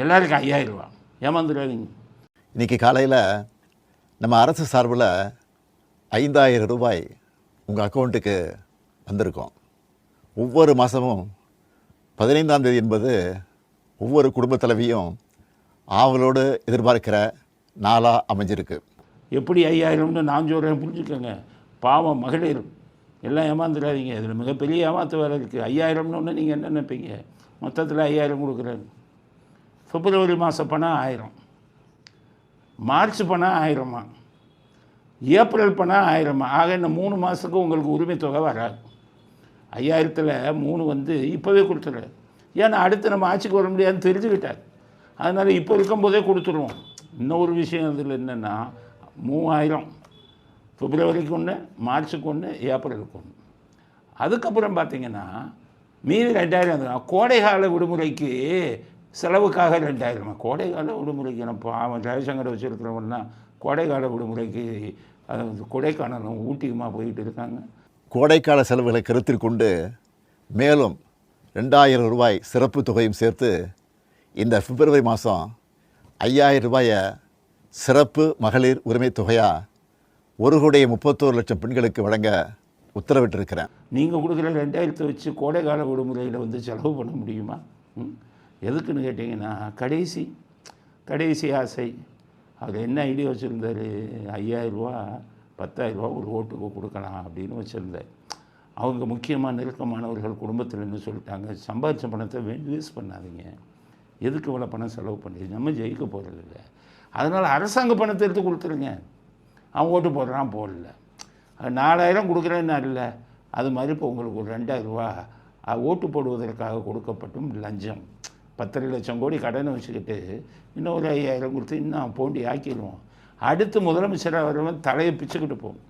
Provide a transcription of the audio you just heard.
எல்லாருக்கும் 5000 ரூபா. ஏமாந்துடாதீங்க. இன்றைக்கி காலையில் நம்ம அரசு சார்பில் 5000 ரூபாய் உங்கள் அக்கௌண்ட்டுக்கு வந்திருக்கோம். ஒவ்வொரு மாதமும் 15ஆம் தேதி என்பது ஒவ்வொரு குடும்பத் தலைவியும் ஆவலோடு எதிர்பார்க்கிற நாளாக அமைஞ்சிருக்கு. எப்படி 5000ன்னு நான் சொல்கிறேன், புரிஞ்சுக்கோங்க. பாவம் மகளிர் எல்லாம் ஏமாந்துடாதீங்க. இதில் மிகப்பெரிய ஏமாத்து வேலை இருக்குது. 5000ன்னு ஒன்று நீங்கள் என்ன நினைப்பீங்க? மொத்தத்தில் 5000 கொடுக்குறேன். பிப்ரவரி மாதம் பணம் 1000, மார்ச் பணம் 1000, ஏப்ரல் பணம் 1000. ஆக இந்த 3 மாதத்துக்கு உங்களுக்கு உரிமை தொகை வராது. 5000த்தில் 3 இப்போவே கொடுத்துரு. ஏன்னா அடுத்து நம்ம ஆட்சிக்கு வர முடியாதுன்னு தெரிஞ்சுக்கிட்டார். அதனால் இப்போ இருக்கும்போதே கொடுத்துருவோம். இன்னொரு விஷயம் இதில் என்னென்னா, 3000 பிப்ரவரிக்கு ஒன்று, மார்ச்சுக்கு ஒன்று, ஏப்ரலுக்கு ஒன்று. அதுக்கப்புறம் பார்த்திங்கன்னா மீதி 2000 கோடைகால விடுமுறைக்கு செலவுக்காக 2000. கோடைகால விடுமுறைக்கு நம்ம அவன் ஜெயசங்கரை வச்சுருக்கிறவன்னா கோடைக்கால விடுமுறைக்கு கொடைக்கானலும் ஊட்டிக்குமா போயிட்டு இருக்காங்க. கோடைக்கால செலவுகளை கருத்தில் கொண்டு மேலும் 2000 ரூபாய் சிறப்பு தொகையும் சேர்த்து இந்த பிப்ரவரி மாதம் 5000 ரூபாயை சிறப்பு மகளிர் உரிமை தொகையாக 1,31,00,000 பெண்களுக்கு வழங்க உத்தரவிட்டிருக்கிறேன். நீங்கள் கொடுக்குற 2000 வச்சு கோடைக்கால விடுமுறையில் செலவு பண்ண முடியுமா? எதுக்குன்னு கேட்டிங்கன்னா, கடைசி ஆசை. அவர் என்ன ஐடியா வச்சுருந்தார்? 5000 ரூபா 10,000 ரூபா ஒரு ஓட்டுக்கு கொடுக்கலாம் அப்படின்னு வச்சுருந்தார். அவங்க முக்கியமாக நெருக்கமானவர்கள் குடும்பத்தில்னு சொல்லிட்டாங்க, சம்பாதிச்ச பணத்தை வேஸ்ட் பண்ணாதீங்க, எதுக்கு இவ்வளோ பணம் செலவு பண்ணி, நம்ம ஜெயிக்க போகிறதில்ல, அதனால் அரசாங்க பணத்தை எடுத்து கொடுத்துருங்க. அவன் ஓட்டு போடுறான், போடல. 4000 கொடுக்குறேன்னு இல்லை, அது மாதிரி இப்போ உங்களுக்கு ஒரு 2000 ரூபா ஓட்டு போடுவதற்காக கொடுக்கப்பட்டும் லஞ்சம். 10 லட்சம் கோடி கடனை வச்சுக்கிட்டு இன்னும் ஒரு 5000 கொடுத்து இன்னும் போண்டி ஆக்கிடுவோம். அடுத்து முதலமைச்சராக வரவன் தலையை பிச்சுக்கிட்டு போகும்.